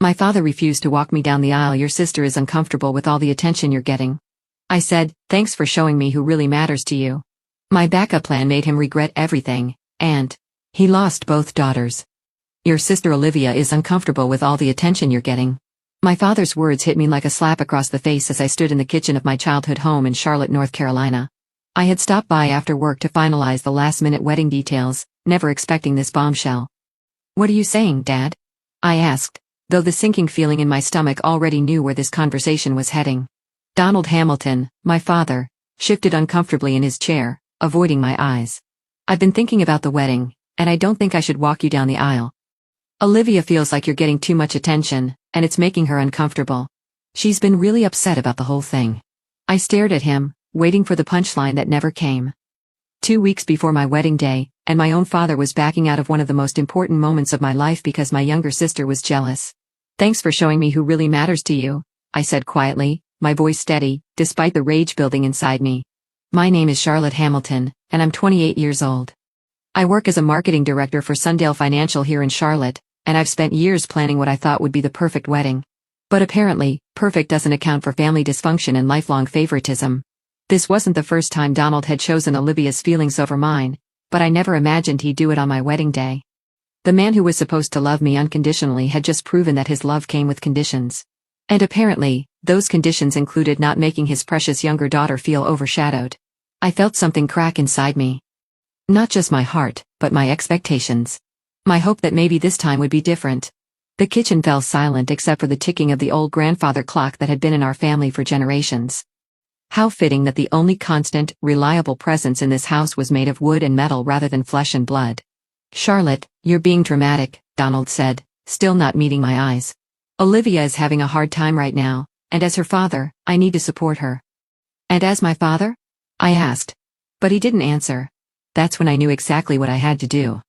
My father refused to walk me down the aisle. Your sister is uncomfortable with all the attention you're getting. I said, thanks for showing me who really matters to you. My backup plan made him regret everything, and he lost both daughters. Your sister Olivia is uncomfortable with all the attention you're getting. My father's words hit me like a slap across the face as I stood in the kitchen of my childhood home in Charlotte, North Carolina. I had stopped by after work to finalize the last-minute wedding details, never expecting this bombshell. What are you saying, Dad? I asked, though the sinking feeling in my stomach already knew where this conversation was heading. Donald Hamilton, my father, shifted uncomfortably in his chair, avoiding my eyes. I've been thinking about the wedding, and I don't think I should walk you down the aisle. Olivia feels like you're getting too much attention, and it's making her uncomfortable. She's been really upset about the whole thing. I stared at him, waiting for the punchline that never came. 2 weeks before my wedding day, and my own father was backing out of one of the most important moments of my life because my younger sister was jealous. Thanks for showing me who really matters to you, I said quietly, my voice steady, despite the rage building inside me. My name is Charlotte Hamilton, and I'm 28 years old. I work as a marketing director for Sundale Financial here in Charlotte, and I've spent years planning what I thought would be the perfect wedding. But apparently, perfect doesn't account for family dysfunction and lifelong favoritism. This wasn't the first time Donald had chosen Olivia's feelings over mine, but I never imagined he'd do it on my wedding day. The man who was supposed to love me unconditionally had just proven that his love came with conditions. And apparently, those conditions included not making his precious younger daughter feel overshadowed. I felt something crack inside me. Not just my heart, but my expectations. My hope that maybe this time would be different. The kitchen fell silent except for the ticking of the old grandfather clock that had been in our family for generations. How fitting that the only constant, reliable presence in this house was made of wood and metal rather than flesh and blood. Charlotte, you're being dramatic, Donald said, still not meeting my eyes. Olivia is having a hard time right now, and as her father, I need to support her. And as my father? I asked. But he didn't answer. That's when I knew exactly what I had to do.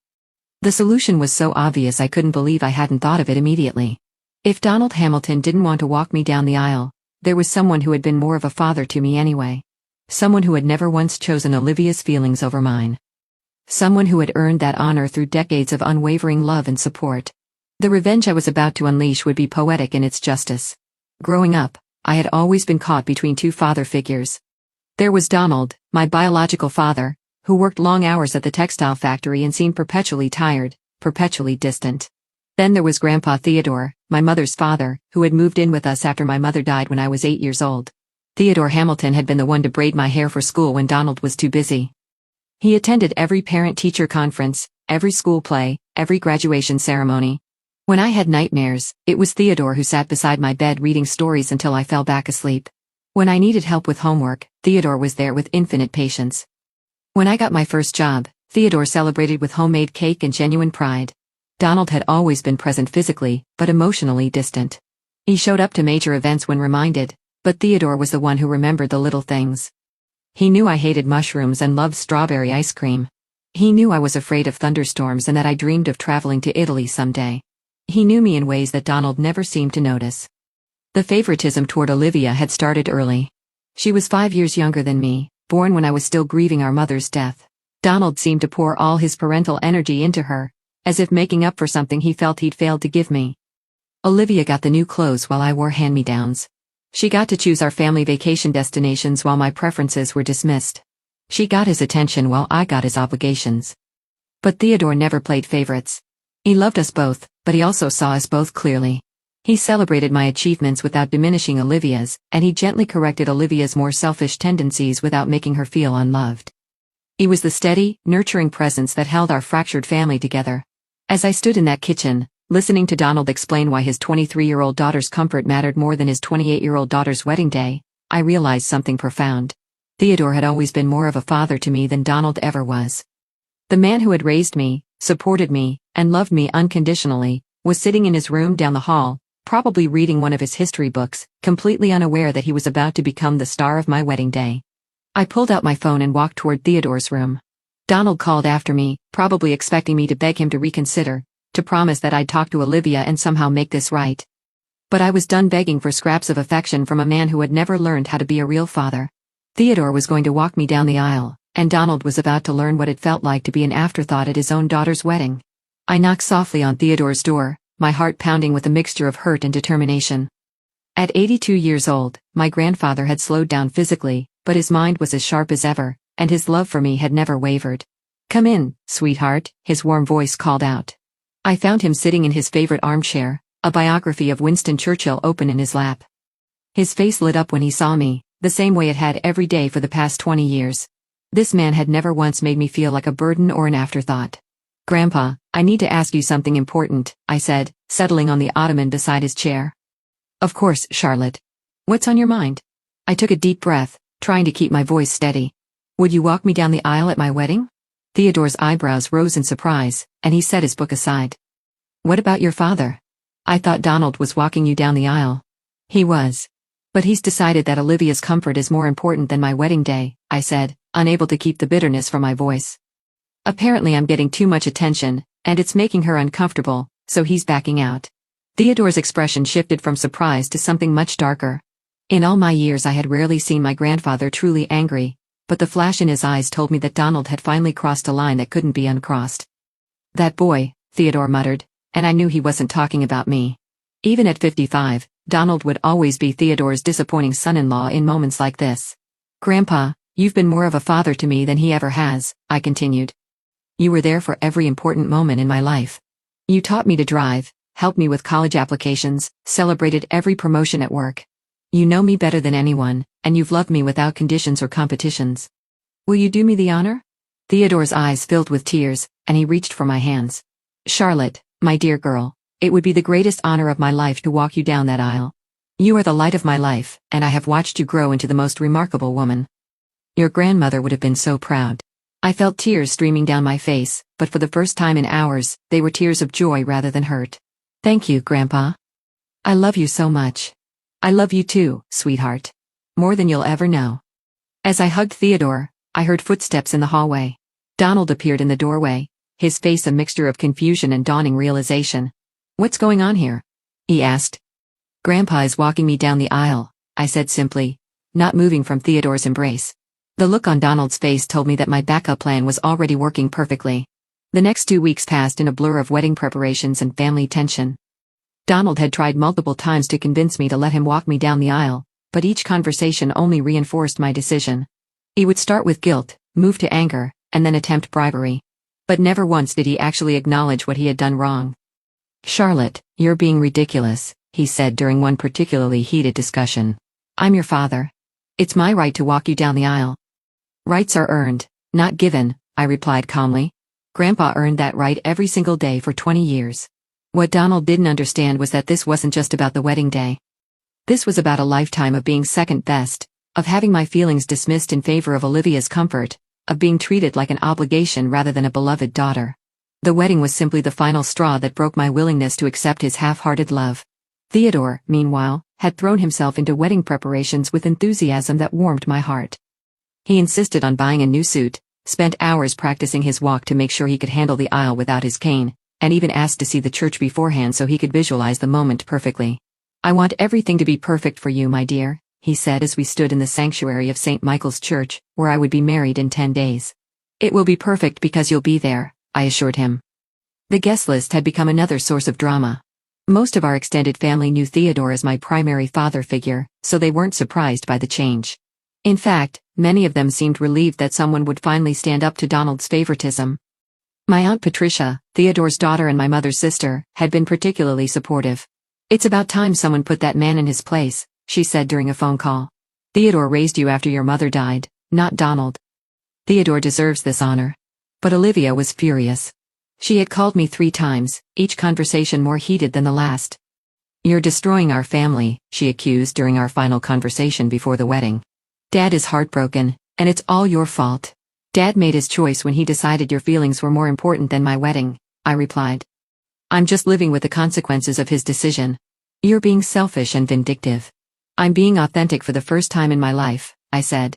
The solution was so obvious I couldn't believe I hadn't thought of it immediately. If Donald Hamilton didn't want to walk me down the aisle, there was someone who had been more of a father to me anyway. Someone who had never once chosen Olivia's feelings over mine. Someone who had earned that honor through decades of unwavering love and support. The revenge I was about to unleash would be poetic in its justice. Growing up, I had always been caught between two father figures. There was Donald, my biological father, who worked long hours at the textile factory and seemed perpetually tired, perpetually distant. Then there was Grandpa Theodore, my mother's father, who had moved in with us after my mother died when I was 8 years old. Theodore Hamilton had been the one to braid my hair for school when Donald was too busy. He attended every parent-teacher conference, every school play, every graduation ceremony. When I had nightmares, it was Theodore who sat beside my bed reading stories until I fell back asleep. When I needed help with homework, Theodore was there with infinite patience. When I got my first job, Theodore celebrated with homemade cake and genuine pride. Donald had always been present physically, but emotionally distant. He showed up to major events when reminded, but Theodore was the one who remembered the little things. He knew I hated mushrooms and loved strawberry ice cream. He knew I was afraid of thunderstorms and that I dreamed of traveling to Italy someday. He knew me in ways that Donald never seemed to notice. The favoritism toward Olivia had started early. She was 5 years younger than me, born when I was still grieving our mother's death. Donald seemed to pour all his parental energy into her, as if making up for something he felt he'd failed to give me. Olivia got the new clothes while I wore hand-me-downs. She got to choose our family vacation destinations while my preferences were dismissed. She got his attention while I got his obligations. But Theodore never played favorites. He loved us both, but he also saw us both clearly. He celebrated my achievements without diminishing Olivia's, and he gently corrected Olivia's more selfish tendencies without making her feel unloved. He was the steady, nurturing presence that held our fractured family together. As I stood in that kitchen, listening to Donald explain why his 23-year-old daughter's comfort mattered more than his 28-year-old daughter's wedding day, I realized something profound. Theodore had always been more of a father to me than Donald ever was. The man who had raised me, supported me, and loved me unconditionally, was sitting in his room down the hall, probably reading one of his history books, completely unaware that he was about to become the star of my wedding day. I pulled out my phone and walked toward Theodore's room. Donald called after me, probably expecting me to beg him to reconsider, to promise that I'd talk to Olivia and somehow make this right. But I was done begging for scraps of affection from a man who had never learned how to be a real father. Theodore was going to walk me down the aisle, and Donald was about to learn what it felt like to be an afterthought at his own daughter's wedding. I knocked softly on Theodore's door, my heart pounding with a mixture of hurt and determination. At 82 years old, my grandfather had slowed down physically, but his mind was as sharp as ever, and his love for me had never wavered. "Come in, sweetheart," his warm voice called out. I found him sitting in his favorite armchair, a biography of Winston Churchill open in his lap. His face lit up when he saw me, the same way it had every day for the past 20 years. This man had never once made me feel like a burden or an afterthought. "Grandpa, I need to ask you something important," I said, settling on the ottoman beside his chair. "Of course, Charlotte. What's on your mind?" I took a deep breath, trying to keep my voice steady. "Would you walk me down the aisle at my wedding?" Theodore's eyebrows rose in surprise, and he set his book aside. "What about your father? I thought Donald was walking you down the aisle." "He was. But he's decided that Olivia's comfort is more important than my wedding day," I said, unable to keep the bitterness from my voice. "Apparently I'm getting too much attention, and it's making her uncomfortable, so he's backing out." Theodore's expression shifted from surprise to something much darker. In all my years I had rarely seen my grandfather truly angry, but the flash in his eyes told me that Donald had finally crossed a line that couldn't be uncrossed. "That boy," Theodore muttered, and I knew he wasn't talking about me. Even at 55, Donald would always be Theodore's disappointing son-in-law in moments like this. "Grandpa, you've been more of a father to me than he ever has," I continued. "You were there for every important moment in my life. You taught me to drive, helped me with college applications, celebrated every promotion at work. You know me better than anyone, and you've loved me without conditions or competitions. Will you do me the honor?" Theodore's eyes filled with tears, and he reached for my hands. "Charlotte, my dear girl, it would be the greatest honor of my life to walk you down that aisle. You are the light of my life, and I have watched you grow into the most remarkable woman. Your grandmother would have been so proud." I felt tears streaming down my face, but for the first time in hours, they were tears of joy rather than hurt. "Thank you, Grandpa. I love you so much." "I love you too, sweetheart. More than you'll ever know." As I hugged Theodore, I heard footsteps in the hallway. Donald appeared in the doorway, his face a mixture of confusion and dawning realization. "What's going on here?" he asked. "Grandpa is walking me down the aisle," I said simply, not moving from Theodore's embrace. The look on Donald's face told me that my backup plan was already working perfectly. The next 2 weeks passed in a blur of wedding preparations and family tension. Donald had tried multiple times to convince me to let him walk me down the aisle, but each conversation only reinforced my decision. He would start with guilt, move to anger, and then attempt bribery. But never once did he actually acknowledge what he had done wrong. "Charlotte, you're being ridiculous," he said during one particularly heated discussion. "I'm your father. It's my right to walk you down the aisle." "Rights are earned, not given," I replied calmly. "Grandpa earned that right every single day for 20 years. What Donald didn't understand was that this wasn't just about the wedding day. This was about a lifetime of being second best, of having my feelings dismissed in favor of Olivia's comfort, of being treated like an obligation rather than a beloved daughter. The wedding was simply the final straw that broke my willingness to accept his half-hearted love. Theodore, meanwhile, had thrown himself into wedding preparations with enthusiasm that warmed my heart. He insisted on buying a new suit, spent hours practicing his walk to make sure he could handle the aisle without his cane, and even asked to see the church beforehand so he could visualize the moment perfectly. "I want everything to be perfect for you, my dear," he said as we stood in the sanctuary of St. Michael's Church, where I would be married in 10 days. "It will be perfect because you'll be there," I assured him. The guest list had become another source of drama. Most of our extended family knew Theodore as my primary father figure, so they weren't surprised by the change. In fact, many of them seemed relieved that someone would finally stand up to Donald's favoritism. My Aunt Patricia, Theodore's daughter and my mother's sister, had been particularly supportive. "It's about time someone put that man in his place," she said during a phone call. "Theodore raised you after your mother died, not Donald. Theodore deserves this honor." But Olivia was furious. She had called me 3 times, each conversation more heated than the last. "You're destroying our family," she accused during our final conversation before the wedding. "Dad is heartbroken, and it's all your fault. Dad made his choice when he decided your feelings were more important than my wedding," I replied. "I'm just living with the consequences of his decision." "You're being selfish and vindictive." "I'm being authentic for the first time in my life," I said.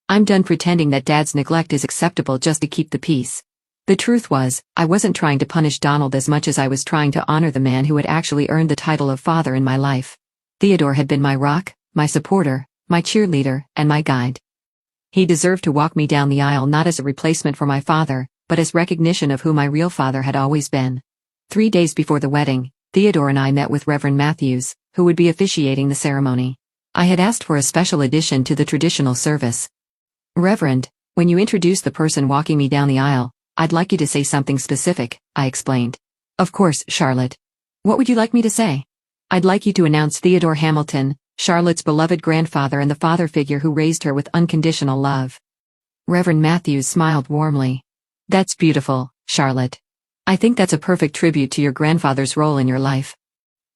"I'm done pretending that Dad's neglect is acceptable just to keep the peace." The truth was, I wasn't trying to punish Donald as much as I was trying to honor the man who had actually earned the title of father in my life. Theodore had been my rock, my supporter, my cheerleader, and my guide. He deserved to walk me down the aisle not as a replacement for my father, but as recognition of who my real father had always been. 3 days before the wedding, Theodore and I met with Reverend Matthews, who would be officiating the ceremony. I had asked for a special addition to the traditional service. Reverend, when you introduce the person walking me down the aisle, I'd like you to say something specific, I explained. Of course, Charlotte. What would you like me to say? I'd like you to announce Theodore Hamilton, Charlotte's beloved grandfather and the father figure who raised her with unconditional love. Reverend Matthews smiled warmly. That's beautiful, Charlotte. I think that's a perfect tribute to your grandfather's role in your life.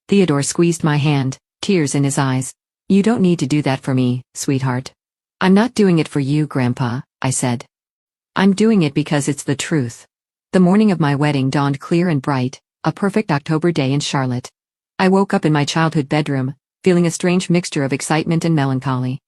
Theodore squeezed my hand, tears in his eyes. You don't need to do that for me, sweetheart. I'm not doing it for you, Grandpa, I said. I'm doing it because it's the truth. The morning of my wedding dawned clear and bright, a perfect October day in Charlotte. I woke up in my childhood bedroom, feeling a strange mixture of excitement and melancholy.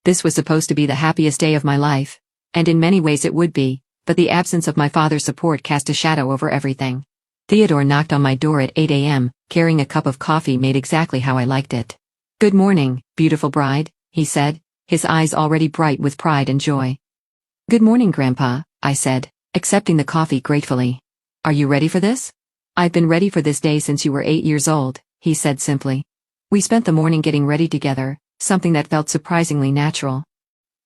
This was supposed to be the happiest day of my life, and in many ways it would be, but the absence of my father's support cast a shadow over everything. Theodore knocked on my door at 8 a.m., carrying a cup of coffee made exactly how I liked it. Good morning, beautiful bride, he said, his eyes already bright with pride and joy. Good morning, Grandpa, I said, accepting the coffee gratefully. Are you ready for this? I've been ready for this day since you were 8 years old, he said simply. We spent the morning getting ready together, something that felt surprisingly natural.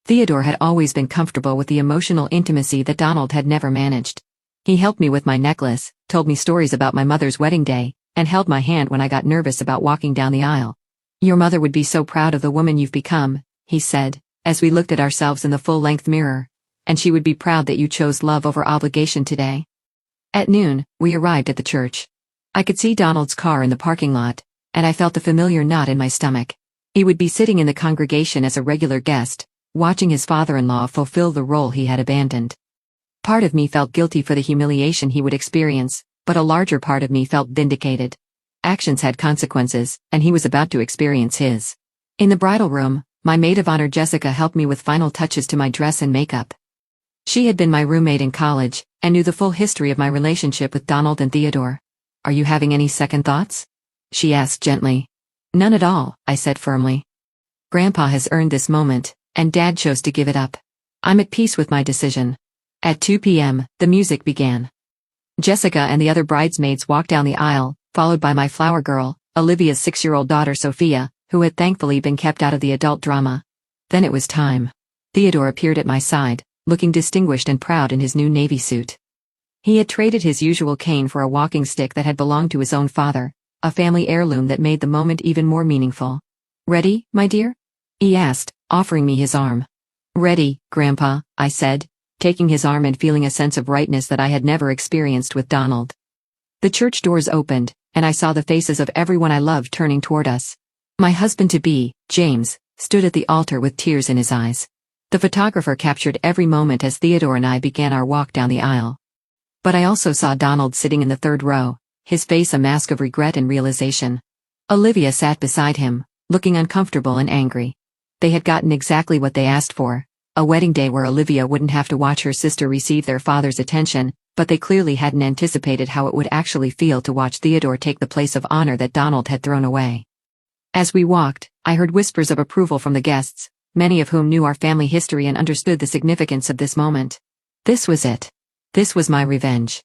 Theodore had always been comfortable with the emotional intimacy that Donald had never managed. He helped me with my necklace, told me stories about my mother's wedding day, and held my hand when I got nervous about walking down the aisle. Your mother would be so proud of the woman you've become, he said, as we looked at ourselves in the full-length mirror. And she would be proud that you chose love over obligation today. At noon, we arrived at the church. I could see Donald's car in the parking lot, and I felt a familiar knot in my stomach. He would be sitting in the congregation as a regular guest, watching his father-in-law fulfill the role he had abandoned. Part of me felt guilty for the humiliation he would experience, but a larger part of me felt vindicated. Actions had consequences, and he was about to experience his. In the bridal room, my maid of honor Jessica helped me with final touches to my dress and makeup. She had been my roommate in college, and knew the full history of my relationship with Donald and Theodore. Are you having any second thoughts? She asked gently. None at all, I said firmly. Grandpa has earned this moment, and Dad chose to give it up. I'm at peace with my decision. At 2 p.m., the music began. Jessica and the other bridesmaids walked down the aisle, followed by my flower girl, Olivia's 6-year-old daughter Sophia, who had thankfully been kept out of the adult drama. Then it was time. Theodore appeared at my side, looking distinguished and proud in his new navy suit. He had traded his usual cane for a walking stick that had belonged to his own father, a family heirloom that made the moment even more meaningful. Ready, my dear? He asked, offering me his arm. Ready, Grandpa, I said, taking his arm and feeling a sense of rightness that I had never experienced with Donald. The church doors opened, and I saw the faces of everyone I loved turning toward us. My husband-to-be, James, stood at the altar with tears in his eyes. The photographer captured every moment as Theodore and I began our walk down the aisle. But I also saw Donald sitting in the third row, his face a mask of regret and realization. Olivia sat beside him, looking uncomfortable and angry. They had gotten exactly what they asked for, a wedding day where Olivia wouldn't have to watch her sister receive their father's attention, but they clearly hadn't anticipated how it would actually feel to watch Theodore take the place of honor that Donald had thrown away. As we walked, I heard whispers of approval from the guests, many of whom knew our family history and understood the significance of this moment. This was it. This was my revenge.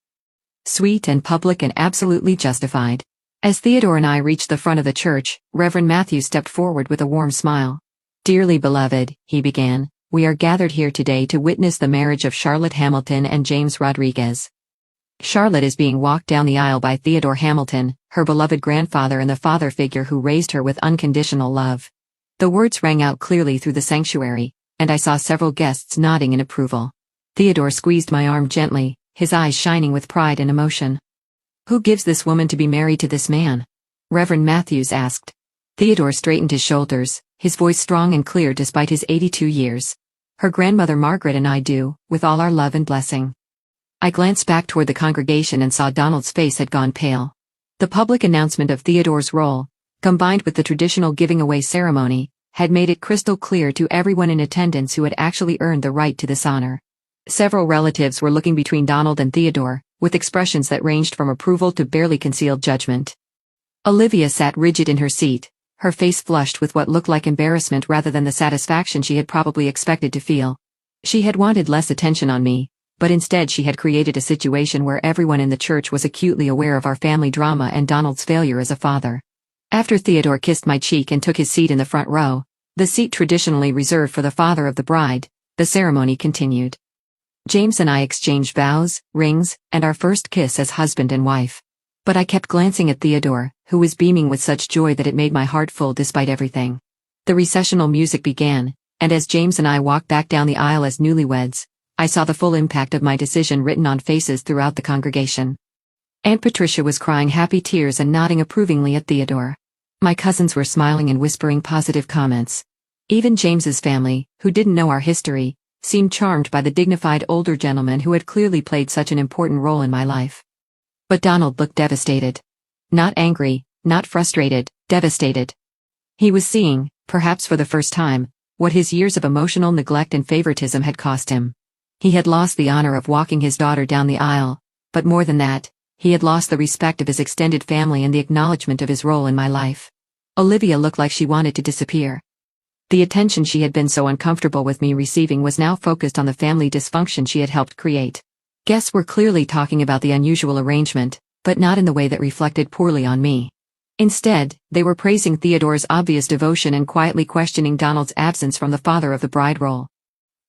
Sweet and public and absolutely justified. As Theodore and I reached the front of the church, Reverend Matthews stepped forward with a warm smile. Dearly beloved, he began, we are gathered here today to witness the marriage of Charlotte Hamilton and James Rodriguez. Charlotte is being walked down the aisle by Theodore Hamilton, her beloved grandfather and the father figure who raised her with unconditional love. The words rang out clearly through the sanctuary, and I saw several guests nodding in approval. Theodore squeezed my arm gently, his eyes shining with pride and emotion. Who gives this woman to be married to this man? Reverend Matthews asked. Theodore straightened his shoulders, his voice strong and clear despite his 82 years. Her grandmother Margaret and I do, with all our love and blessing. I glanced back toward the congregation and saw Donald's face had gone pale. The public announcement of Theodore's role, combined with the traditional giving away ceremony, had made it crystal clear to everyone in attendance who had actually earned the right to this honor. Several relatives were looking between Donald and Theodore, with expressions that ranged from approval to barely concealed judgment. Olivia sat rigid in her seat, her face flushed with what looked like embarrassment rather than the satisfaction she had probably expected to feel. She had wanted less attention on me, but instead she had created a situation where everyone in the church was acutely aware of our family drama and Donald's failure as a father. After Theodore kissed my cheek and took his seat in the front row, the seat traditionally reserved for the father of the bride, the ceremony continued. James and I exchanged vows, rings, and our first kiss as husband and wife. But I kept glancing at Theodore, who was beaming with such joy that it made my heart full despite everything. The recessional music began, and as James and I walked back down the aisle as newlyweds, I saw the full impact of my decision written on faces throughout the congregation. Aunt Patricia was crying happy tears and nodding approvingly at Theodore. My cousins were smiling and whispering positive comments. Even James's family, who didn't know our history, seemed charmed by the dignified older gentleman who had clearly played such an important role in my life. But Donald looked devastated. Not angry, not frustrated, devastated. He was seeing, perhaps for the first time, what his years of emotional neglect and favoritism had cost him. He had lost the honor of walking his daughter down the aisle, but more than that, he had lost the respect of his extended family and the acknowledgement of his role in my life. Olivia looked like she wanted to disappear. The attention she had been so uncomfortable with me receiving was now focused on the family dysfunction she had helped create. Guests were clearly talking about the unusual arrangement, but not in the way that reflected poorly on me. Instead, they were praising Theodore's obvious devotion and quietly questioning Donald's absence from the father of the bride role.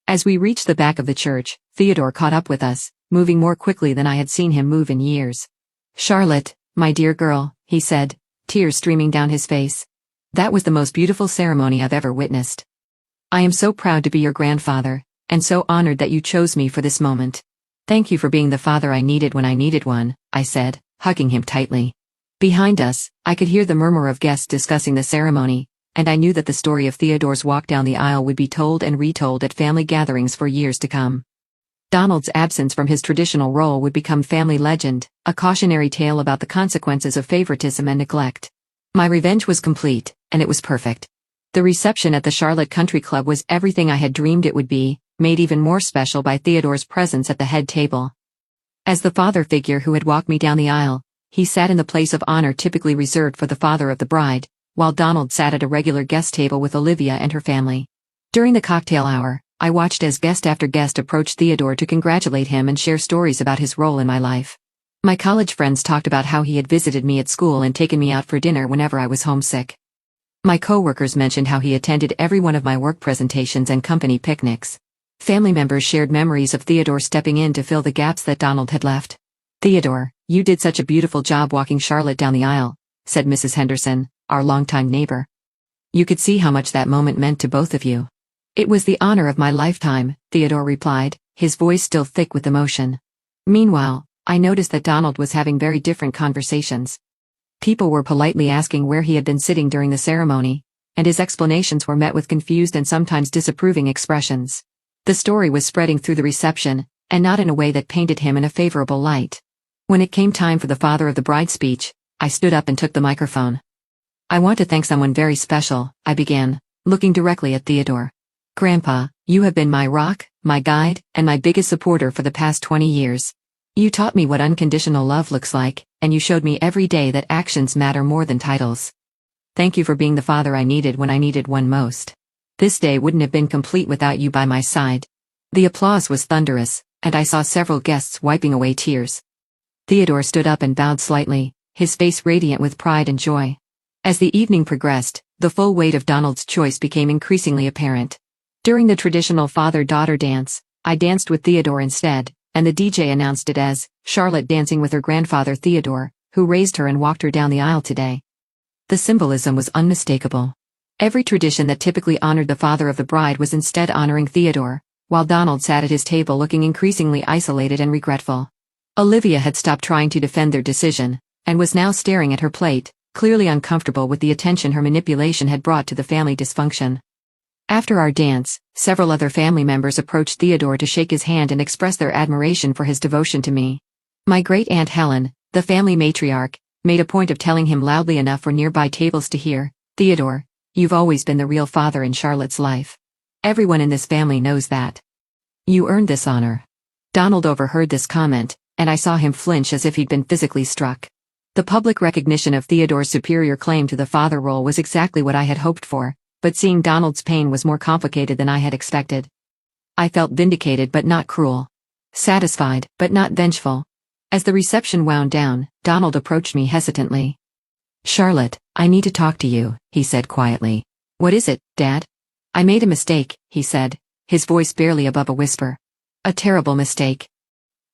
As we reached the back of the church, Theodore caught up with us, moving more quickly than I had seen him move in years. "Charlotte, my dear girl," he said, tears streaming down his face. "That was the most beautiful ceremony I've ever witnessed. I am so proud to be your grandfather, and so honored that you chose me for this moment. Thank you for being the father I needed when I needed one," I said, hugging him tightly. Behind us, I could hear the murmur of guests discussing the ceremony, and I knew that the story of Theodore's walk down the aisle would be told and retold at family gatherings for years to come. Donald's absence from his traditional role would become family legend, a cautionary tale about the consequences of favoritism and neglect. My revenge was complete, and it was perfect. The reception at the Charlotte Country Club was everything I had dreamed it would be, made even more special by Theodore's presence at the head table. As the father figure who had walked me down the aisle, he sat in the place of honor typically reserved for the father of the bride, while Donald sat at a regular guest table with Olivia and her family. During the cocktail hour, I watched as guest after guest approached Theodore to congratulate him and share stories about his role in my life. My college friends talked about how he had visited me at school and taken me out for dinner whenever I was homesick. My coworkers mentioned how he attended every one of my work presentations and company picnics. Family members shared memories of Theodore stepping in to fill the gaps that Donald had left. "Theodore, you did such a beautiful job walking Charlotte down the aisle," said Mrs. Henderson, our longtime neighbor. "You could see how much that moment meant to both of you." "It was the honor of my lifetime," Theodore replied, his voice still thick with emotion. Meanwhile, I noticed that Donald was having very different conversations. People were politely asking where he had been sitting during the ceremony, and his explanations were met with confused and sometimes disapproving expressions. The story was spreading through the reception, and not in a way that painted him in a favorable light. When it came time for the father of the bride speech, I stood up and took the microphone. "I want to thank someone very special," I began, looking directly at Theodore. "Grandpa, you have been my rock, my guide, and my biggest supporter for the past 20 years. You taught me what unconditional love looks like, and you showed me every day that actions matter more than titles. Thank you for being the father I needed when I needed one most. This day wouldn't have been complete without you by my side." The applause was thunderous, and I saw several guests wiping away tears. Theodore stood up and bowed slightly, his face radiant with pride and joy. As the evening progressed, the full weight of Donald's choice became increasingly apparent. During the traditional father-daughter dance, I danced with Theodore instead, and the DJ announced it as Charlotte dancing with her grandfather Theodore, who raised her and walked her down the aisle today. The symbolism was unmistakable. Every tradition that typically honored the father of the bride was instead honoring Theodore, while Donald sat at his table looking increasingly isolated and regretful. Olivia had stopped trying to defend their decision, and was now staring at her plate, clearly uncomfortable with the attention her manipulation had brought to the family dysfunction. After our dance, several other family members approached Theodore to shake his hand and express their admiration for his devotion to me. My great-aunt Helen, the family matriarch, made a point of telling him loudly enough for nearby tables to hear, "Theodore, you've always been the real father in Charlotte's life. Everyone in this family knows that. You earned this honor." Donald overheard this comment, and I saw him flinch as if he'd been physically struck. The public recognition of Theodore's superior claim to the father role was exactly what I had hoped for, but seeing Donald's pain was more complicated than I had expected. I felt vindicated but not cruel. satisfied, but not vengeful. As the reception wound down, Donald approached me hesitantly. "Charlotte, I need to talk to you," he said quietly. "What is it, Dad?" "I made a mistake," he said, his voice barely above a whisper. "A terrible mistake.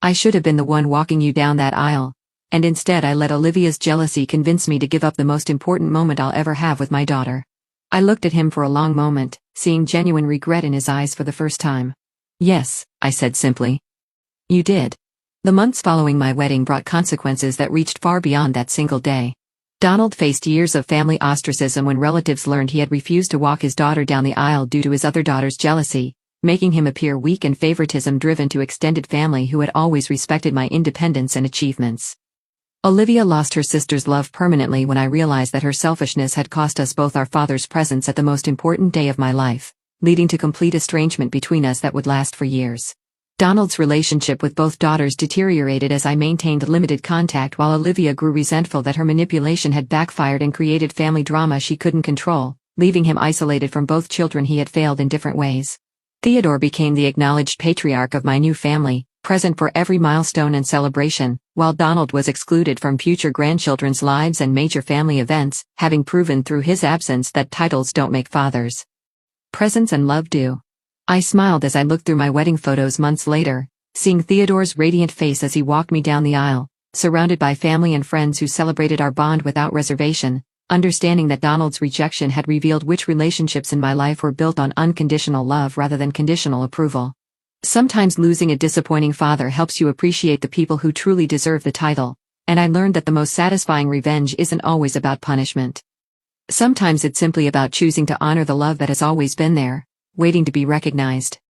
I should have been the one walking you down that aisle, and instead I let Olivia's jealousy convince me to give up the most important moment I'll ever have with my daughter." I looked at him for a long moment, seeing genuine regret in his eyes for the first time. "Yes," I said simply. "You did." The months following my wedding brought consequences that reached far beyond that single day. Donald faced years of family ostracism when relatives learned he had refused to walk his daughter down the aisle due to his other daughter's jealousy, making him appear weak and favoritism-driven to extended family who had always respected my independence and achievements. Olivia lost her sister's love permanently when I realized that her selfishness had cost us both our father's presence at the most important day of my life, leading to complete estrangement between us that would last for years. Donald's relationship with both daughters deteriorated as I maintained limited contact while Olivia grew resentful that her manipulation had backfired and created family drama she couldn't control, leaving him isolated from both children. He had failed in different ways. Theodore became the acknowledged patriarch of my new family, present for every milestone and celebration, while Donald was excluded from future grandchildren's lives and major family events, having proven through his absence that titles don't make fathers. Presence and love do. I smiled as I looked through my wedding photos months later, seeing Theodore's radiant face as he walked me down the aisle, surrounded by family and friends who celebrated our bond without reservation, understanding that Donald's rejection had revealed which relationships in my life were built on unconditional love rather than conditional approval. Sometimes losing a disappointing father helps you appreciate the people who truly deserve the title, and I learned that the most satisfying revenge isn't always about punishment. Sometimes it's simply about choosing to honor the love that has always been there, waiting to be recognized.